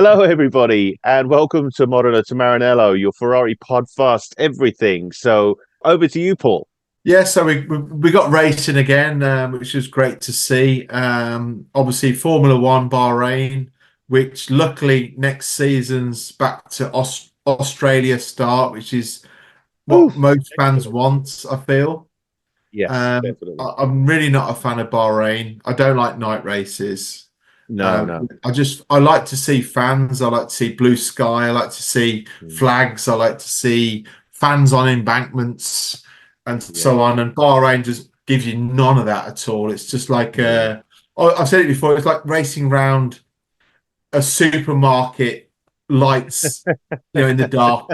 Hello, everybody, and welcome to Modena to Maranello, your Ferrari podcast, everything. So, over to you, Paul. Yeah, so we got racing again, which was great to see. Obviously, Formula One Bahrain, which luckily next season's back to Australia start, which is what Oof. most fans want, I feel. Yes, definitely. I'm really not a fan of Bahrain. I don't like night races. No, no. I like to see fans. I like to see blue sky. I like to see Mm, flags. I like to see fans on embankments and yeah, so on. And Bahrain just gives you none of that at all. It's just like no. I've said it before. It's like racing round a supermarket lights, in the dark.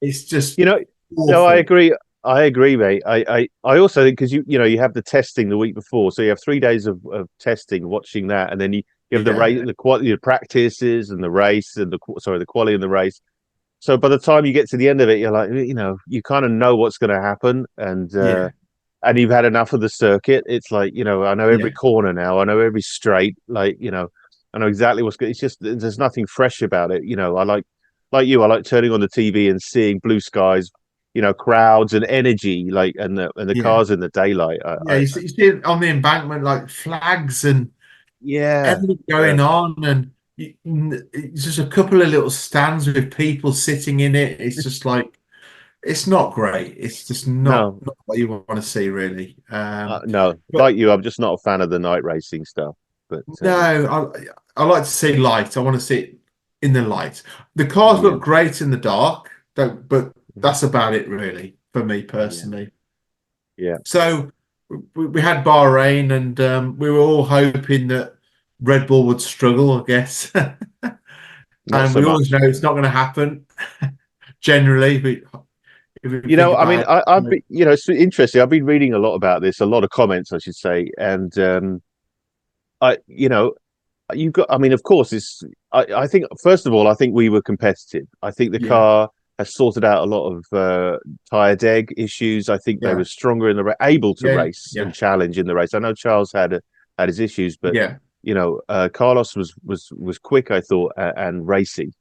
It's just You know, no, I awful. agree. I agree, mate. I also think because you have the testing the week before, so you have 3 days of testing, watching that, and then you have the Yeah, race, the quality, the practices, and the race, and the quality and the race. So by the time you get to the end of it, you're like, you kind of know what's going to happen, yeah, and you've had enough of the circuit. It's like, I know every yeah, corner now. I know every straight. Like, I know exactly what's good. It's just there's nothing fresh about it. Like you, I like turning on the TV and seeing blue skies, crowds and energy, like and the yeah. cars in the daylight. Yeah, you see it on the embankment, like flags and Yeah, everything yeah, going on, and it's just a couple of little stands with people sitting in it. It's just like it's not great. It's just not no, not what you want to see, really. no. But Like you, I'm just not a fan of the night racing stuff. But no, I like to see light. I want to see it in the light. The cars yeah, look great in the dark, but mhm, that's about it, really, for me yeah, personally. yeah. So we had Bahrain, and we were all hoping that Red Bull would struggle, I guess. Not And so we always much. know it's not going to happen. Generally, if we think I mean, about I've it. been, it's interesting. I've been reading a lot about this, a lot of comments, I should say, and I, you've got. I mean, of course, it's. I think first of all, I think we were competitive. I think the Yeah, car has sorted out a lot of tire deg issues. I think they were yeah, stronger able to yeah, race and yeah, challenge in the race. I know Charles had his issues, but yeah, Carlos was quick, I thought, and racy,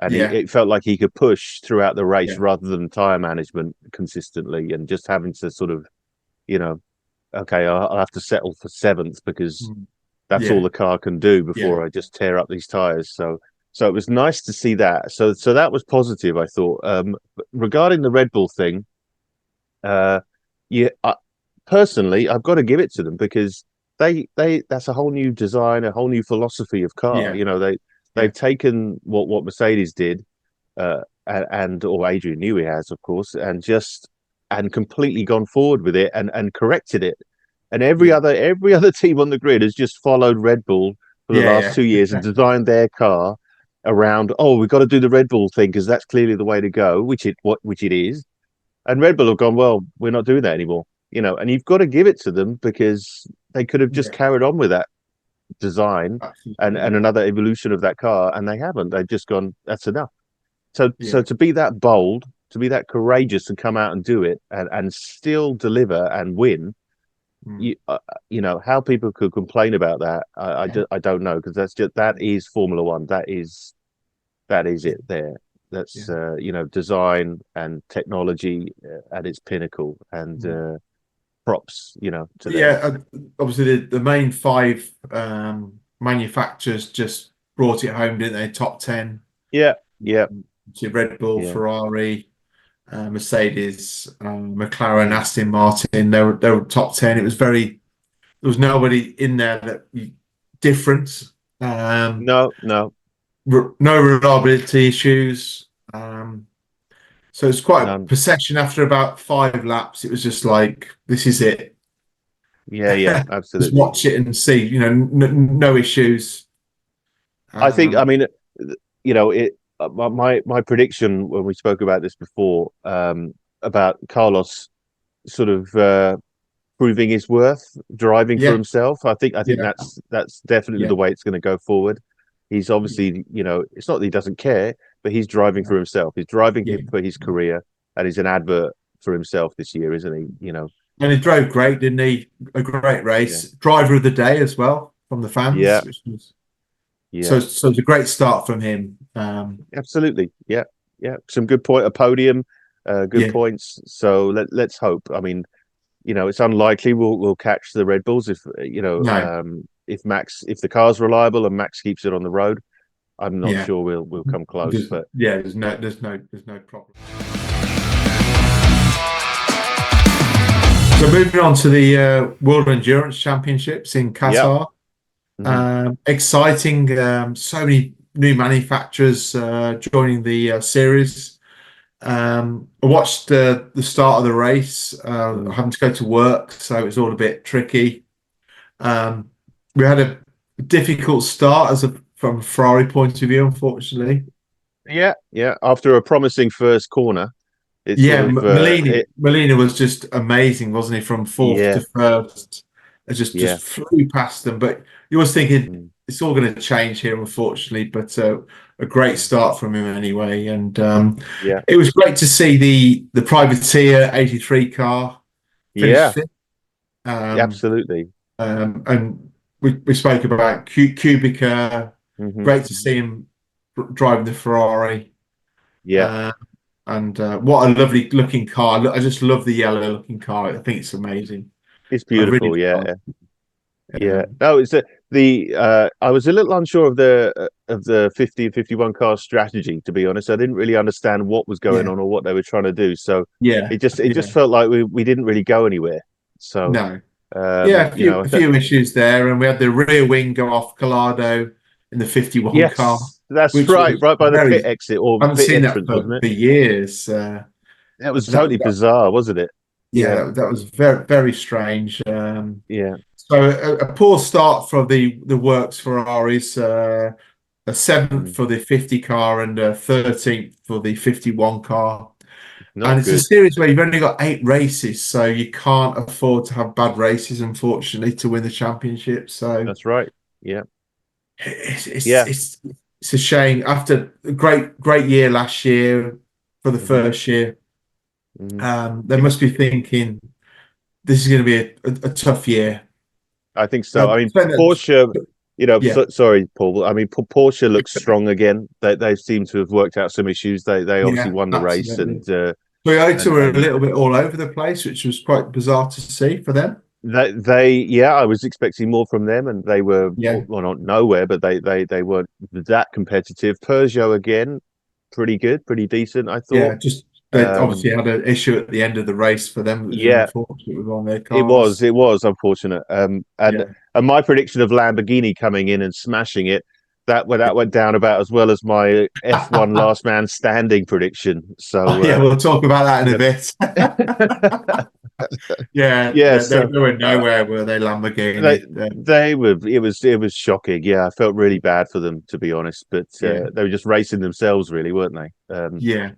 and yeah, it felt like he could push throughout the race yeah, rather than tire management consistently and just having to sort of, you know, okay, I'll have to settle for seventh because mm, that's all yeah, the car can do yeah, before I just tear up these tires. So it was nice to see that. So that was positive, I thought. Regarding the Red Bull thing, uh, yeah, personally, I've got to give it to them because they that's a whole new design, a whole new philosophy of car. yeah, They've yeah, taken what Mercedes did, and or Adrian Newey has, of course, and completely gone forward with it and corrected it. And every yeah, other team on the grid has just followed Red Bull for the last yeah, 2 years and designed their car around. Oh, we've got to do the Red Bull thing because that's clearly the way to go, which it is. And Red Bull have gone, well, we're not doing that anymore. And you've got to give it to them because they could have just yeah, carried on with that design absolutely, and another evolution of that car, and they haven't. They've just gone, that's enough. So yeah, to be that bold, to be that courageous and come out and do it and still deliver and win, mm, how people could complain about that, I don't know because that is Formula One. That is yeah, it there. That's yeah. design and technology at its pinnacle, and Mm. props to them. Yeah, obviously the main five manufacturers just brought it home, didn't they? Top 10. Yeah, yeah, To Red Bull, yeah. Ferrari, Mercedes, McLaren, Mm. Aston Martin. They were top 10. It was there was nobody in there that different. Um, No, no, no reliability issues. So it's quite a none. procession after about 5 laps. It was just like, this is it. Yeah, yeah, Just absolutely. watch it and see, no issues. I think, I Um, mean, my prediction when we spoke about this before, about Carlos sort of proving his worth, driving for yeah, himself. I think yeah, that's definitely yeah, the way it's going to go forward. He's yeah, obviously, it's not that he doesn't care, but he's driving for himself. He's driving yeah. for his career, and he's an advert for himself this year, isn't he? And he drove great, didn't he? A great Yeah, race. Driver of the day as well from the yeah, fans, which was. Yeah, so it's a great start from him. absolutely. Yeah, yeah. Some good point, a podium, good Yeah, points. So let's hope. I mean, it's unlikely we'll catch the Red Bulls if no, if the car's reliable and Max keeps it on the road. I'm not yeah, sure we'll come close, but there's no problem. So moving on to the World Endurance Championships in yeah. Qatar. Hmm. Exciting. So many new manufacturers joining the series. I watched the start of the race, Mm. having to go to work, so it was all a bit tricky. Um, we had a difficult start from a Ferrari point of view, unfortunately. Yeah, yeah. After a promising first corner, it Yeah, sort of Molina was just amazing, wasn't he? From fourth to yeah, first, it yeah. just flew past them. But you was thinking Mm. it's all going to change here, unfortunately. But a great Mm. start from him anyway, and Yeah, it was great to see the Privateer '83 car finish yeah, fifth. Um, absolutely. and we spoke about Kubica. Hmm. Great to see him driving the Ferrari. Yeah, Uh, and what a lovely looking car. I just love the yellow looking car. I think it's amazing. it's I really beautiful. Yeah, do. yeah. No, it's the I was a little unsure of the 50 and 51 car strategy, to be honest. I didn't really understand what was going Yeah, on or what they were trying to do. So yeah, it just yeah. felt like we didn't really go anywhere. So No, yeah, a few issues there, and we had the rear wing go off Collado in the 51 car, yes, that's which right, was right by the pit very. exit or I haven't pit seen that entrance, wasn't it? for years. That was That, totally that bizarre, wasn't it? yeah, Yeah, that was very strange. yeah. So a poor start for the works Ferraris. A seventh Mm. for the 50 car and a 13th for the 51 car. And Not it's a good. series where you've only got 8 races, so you can't afford to have bad races, unfortunately, to win the championship. So That's right. Yeah, it's it's yeah. it's, it's a shame. After a great year last year for the Hmm. first year, Hmm. they must be thinking this is going to be a tough year. I think so. I mean, Saying that- Porsche. yeah, Sorry, Paul. I mean, Porsche looks strong again. They seem to have worked out some issues. They obviously yeah, won the race, absolutely. and Toyota and were a and little bit all over the place, which was quite bizarre to see for them. they yeah, I was expecting more from them, and they were Yeah, well, not nowhere, but they weren't that competitive. Peugeot again, pretty good, pretty decent, I yeah, thought. just they Um, obviously had an issue at the end of the race for them, which was yeah, unfortunate with one of their it was cars. it was unfortunate. Yeah, And my prediction of Lamborghini coming in and smashing it, that went down about as well as my F1 last man standing prediction. oh, So yeah, we'll talk about that in a bit. Yeah, yeah, they so were uh, nowhere, were they, they Lamborghini? they were it was shocking. Yeah, I felt really bad for them, to be honest, but Yeah, they were just racing themselves, really, weren't they? yeah.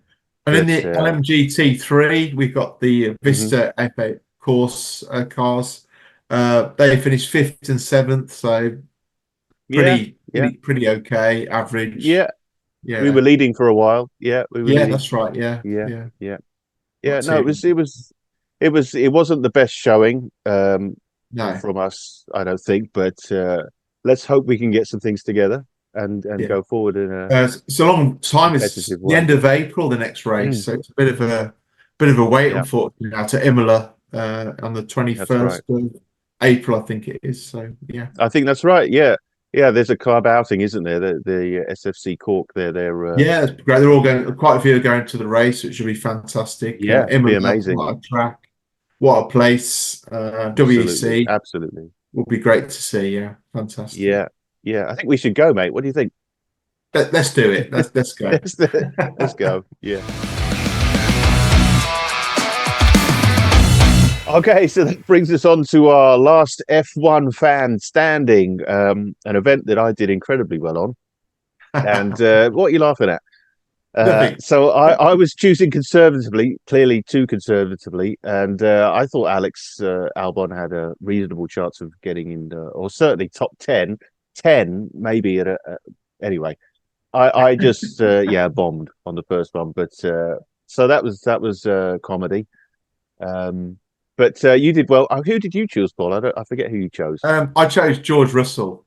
And in But the LMGT3, we've got the mhm. Vista F8 course cars. They finished fifth and seventh, so Yeah, yeah, pretty okay, average. yeah. We were Yeah, leading for a while. Yeah, we were yeah, leading. that's right. Yeah, Yeah, yeah, yeah. Yeah, not no, too. it wasn't the best showing No, from us, I don't think, but let's hope we can get some things together and yeah. go forward in a It's a long time. It's competitive the way. end of April, the next race, Mm. so it's a bit of a wait, Yeah, unfortunately, now to Imola on the that's right. 21st of April, I think it is. So yeah, I think that's right. Yeah, yeah. There's a club outing, isn't there? The SFC Cork. They're yeah, it's great. They're all going. Quite a few are going to the race, which should be fantastic. yeah, be Imola, amazing. what a track, what a place. Absolutely, WEC absolutely. would be great to see. Yeah, fantastic. Yeah, yeah. I think we should go, mate. What do you think? Let's do it. Let's go. let's, let's go. Yeah. Okay, so that brings us on to our last F1 fan standing, an event that I did incredibly well on. And what are you laughing at? Nothing. So I was choosing conservatively, clearly too conservatively, and I thought Alex Albon had a reasonable chance of getting in, or certainly top 10, 10 maybe anyway. I just yeah, bombed on the first one, but so that was comedy. Um, but you did well. Who did you choose, Paul? I forget who you chose. I chose George Russell.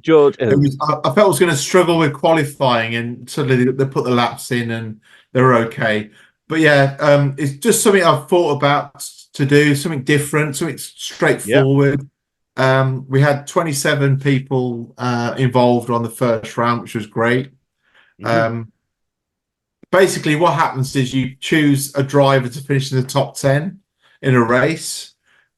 George. I felt I was going to struggle with qualifying, and suddenly they put the laps in and they were okay. But yeah, it's just something I've thought about to do, something different, something Yeah. straightforward. We had 27 people involved on the first round, which was great. Hmm. Um, Basically, what happens is you choose a driver to finish in the top 10 in a race.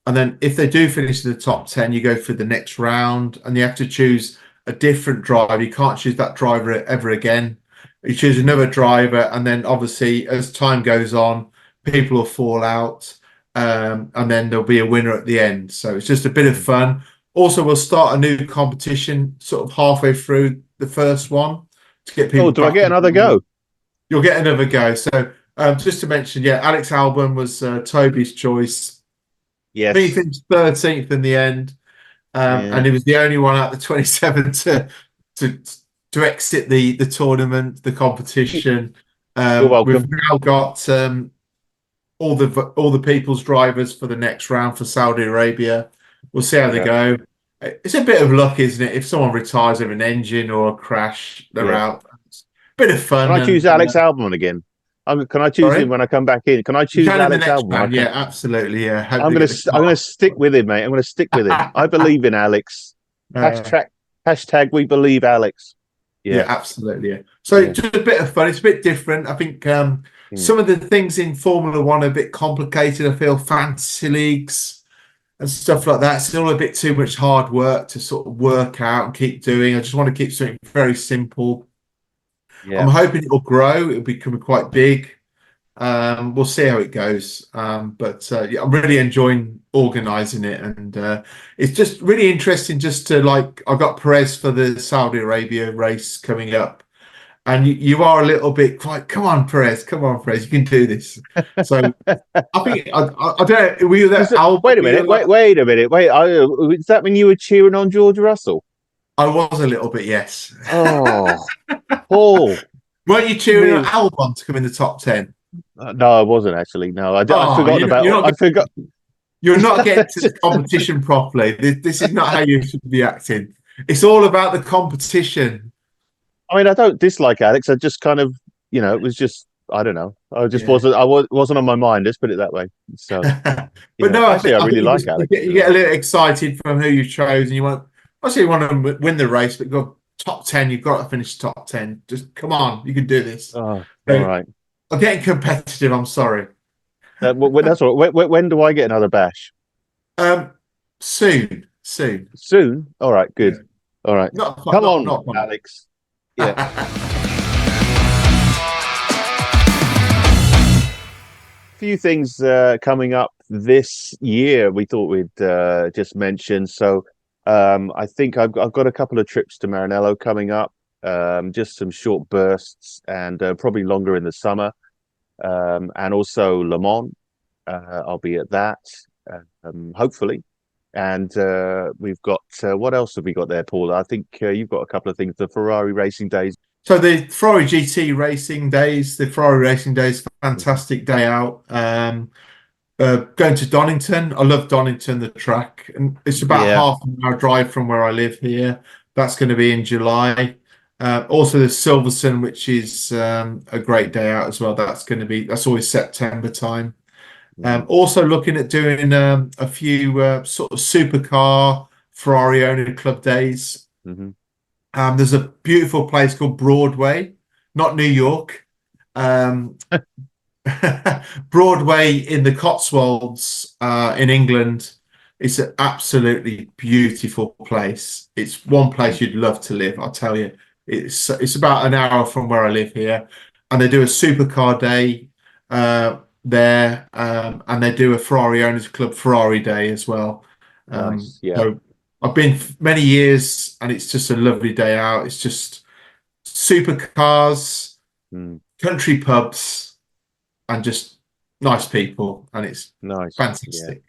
And then if they do finish in the top 10, you go through the next round and you have to choose a different driver. You can't choose that driver ever again. You choose another driver. And then obviously, as time goes on, people will fall out. And then there'll be a winner at the end. So it's just a bit of fun. Also, we'll start a new competition sort of halfway through the first one to get Oh, people do I back get another into. go? You'll get another go. So just to mention, yeah, Alex Albon was Toby's choice. I think he Yes. finished 13th in the end, Yeah. and he was the only one out of the 27 to to exit the tournament, the competition. You're We've welcome. now got all the people's drivers for the next round for Saudi Arabia. We'll see how they Yeah. go. It's a bit of luck, isn't it? If someone retires of an engine or a crash, they're Yeah. out. It's a bit of Can fun I choose and Alex Albon again? Can I choose him sorry. when I come back in? Can I You choose can in the Alex next Albon when I round, come? yeah, absolutely, yeah. Hope they get the I'm gonna car. stick with him, mate. I'm gonna stick with him. I believe in Alex. Uh, Hashtag hashtag we believe Alex. yeah, Yeah. absolutely, yeah. So Yeah. just a bit of fun. It's a bit different. I think Mm. some of the things in Formula One are a bit complicated. I feel fantasy leagues and stuff like that. It's all a bit too much hard work to sort of work out and keep doing. I just want to keep something very simple. I'm Yeah. hoping it'll grow. It'll become quite big. We'll see how it goes. But yeah, I'm really enjoying organising it, and it's just really interesting. Just to like, I've got Perez for the Saudi Arabia race coming up, and you are a little bit quite. Come on, Perez, you can do this. So I think I don't know. Were you that Album? Wait a minute. Wait a minute. Does that mean you were cheering on George Russell? I was a little bit, yes. Oh, Paul. Weren't you cheering on Really? Albon to come in the top 10? No, I wasn't actually. No, I'd Oh, forgotten about. I forgot. you're not getting to the competition properly. This is not how you should be acting. It's all about the competition. I mean, I don't dislike Alex. I just kind of, it was just, I don't know. I just Yeah. wasn't on my mind. Let's put it that way. So, But no, actually, I I really think like Alex. you get a little excited from who you chose, and you want. Obviously, you want to win the race, but go top 10. You've got to finish top 10. Just come on, you can do this. Oh, all So right. I'm getting competitive. I'm sorry. That's all right. When do I get another bash? Um, soon. Soon. All right. Good. Yeah. All right. Not fun, Come on, not fun. Alex. Yeah. Few things coming up this year we thought we'd just mention. So I think I've got a couple of trips to Maranello coming up, just some short bursts and probably longer in the summer, and also Le Mans. I'll be at that, hopefully. And we've got what else have we got there, Paul? I think you've got a couple of things. The Ferrari Racing Days. So the Ferrari GT racing days, the Ferrari racing days, fantastic day out. Going to Donington. I love Donington, the track, and it's about Yeah, half an hour drive from where I live here. That's going to be in July. Also, there's Silverstone, which is a great day out as well. That's always September time. mhm, Also looking at doing a few sort of supercar Ferrari owner club days. mhm. There's a beautiful place called Broadway, not New York. Um, Broadway in the Cotswolds in England. It's an absolutely beautiful place. It's one place you'd love to live, I'll tell you. It's about an hour from where I live here, and they do a supercar day there, and they do a Ferrari Owners Club Ferrari Day as well. Nice. Yeah, So I've been many years, and it's just a lovely day out. It's just supercars, mm, country pubs, and just nice people, and it's nice. Yeah, fantastic.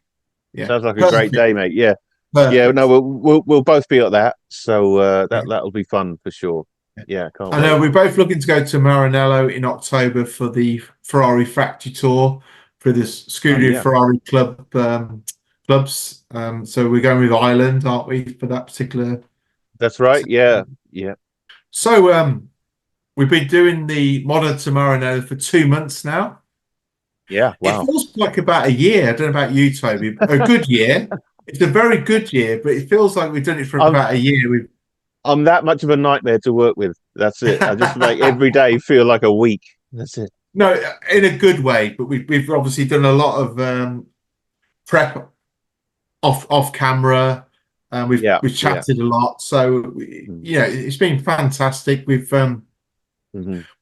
Yeah, sounds like a great perfect, day, mate. Yeah, yeah. No, perfect. we'll both be at that, so Yeah. that'll be fun for sure. Yeah, can't I know wait. we're both looking to go to Maranello in October for the Ferrari Factory Tour for the Oh Scuderia yeah, Ferrari clubs. So we're going with Ireland, aren't we, for that particular That's right. Yeah. Yeah. So we've been doing the Modern Tomorrow for 2 months now. Yeah. It Wow. feels like about a year. I don't know about you, Toby. A good year. It's a very good year, but it feels like we've done it for I'm about a year. We've I'm that much of a nightmare to work with. That's it. I just make every day feel like a week. That's it. no, in a good way, but we've obviously done a lot of prep off camera, and Yeah. we've Yeah. chatted a lot. So Mm. it's been fantastic. Hmm.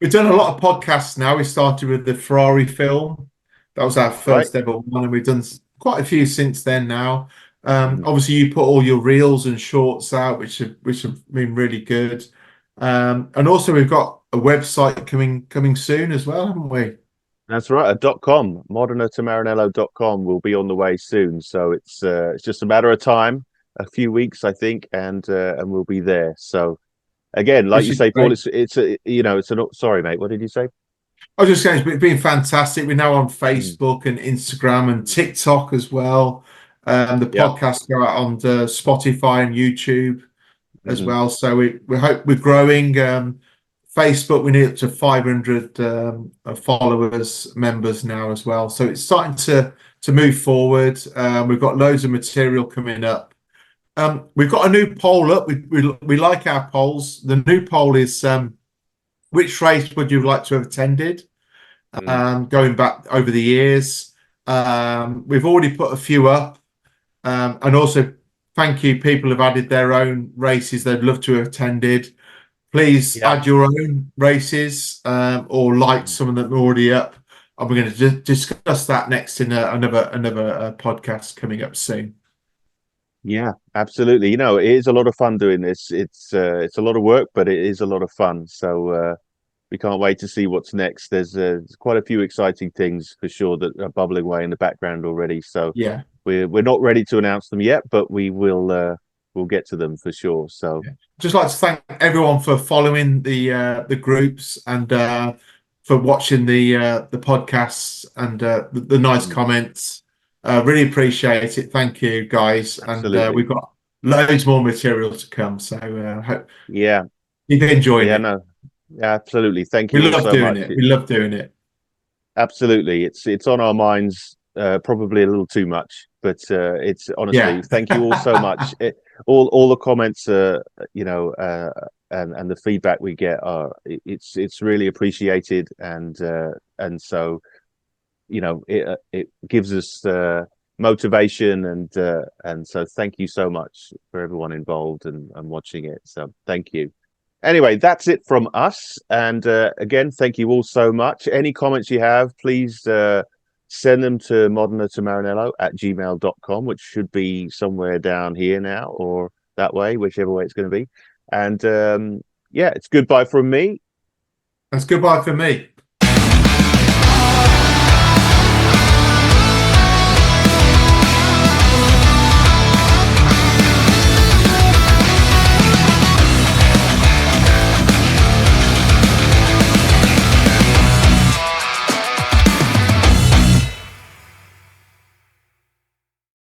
We've done a lot of podcasts now. We started with the Ferrari film. That was our Right. first ever one, and we've done quite a few since then now. Hmm. Obviously, you put all your reels and shorts out, which have been really good. And also, we've got a website coming soon as well, haven't we? That's right. A .com, modernotomaranello.com will be on the way soon. So it's just a matter of time, a few weeks, I think, and we'll be there. So again, like Which you is say, Paul, great. it's a you know it's an sorry, mate. What did you say? I was just saying, it's been fantastic. We're now on Mm. Facebook and Instagram and TikTok as well. The Yeah. podcasts go out on Spotify and YouTube as Hmm. well. So we hope we're growing. Facebook, we need up to 500 followers, members now as well. So it's starting to move forward. We've got loads of material coming up. We've got a new poll up. We like our polls. The new poll is which race would you like to have attended? Mm. Going back over the years. We've already put a few up. And also, thank you. People have added their own races they'd love to have attended. Please Yeah. add your own races or like some of them already up. And we're going to discuss that next in another podcast coming up soon. Yeah, absolutely. It is a lot of fun doing this. It's a lot of work, but it is a lot of fun. So we can't wait to see what's next. There's quite a few exciting things for sure that are bubbling away in the background already. So Yeah. we're not ready to announce them yet, but we'll get to them for sure. So Yeah. Just like to thank everyone for following the groups and for watching the podcasts and the nice mm, comments. Really appreciate it. Thank you, guys. And absolutely. we've got loads more material to come. So hope Yeah, you've enjoyed yeah, it. no, absolutely. Thank We you all love so doing much. it. We love doing it. Absolutely, it's on our minds, probably a little too much, but it's honestly, Yeah. thank you all so much. All the comments, and the feedback we get it's really appreciated, and so it gives us motivation, and so thank you so much for everyone involved and watching it. So thank you. Anyway, that's it from us. And again, thank you all so much. Any comments you have, please send them to modernotomaranello@gmail.com, which should be somewhere down here now or that way, whichever way it's going to be. And yeah, it's goodbye from me. That's goodbye for me.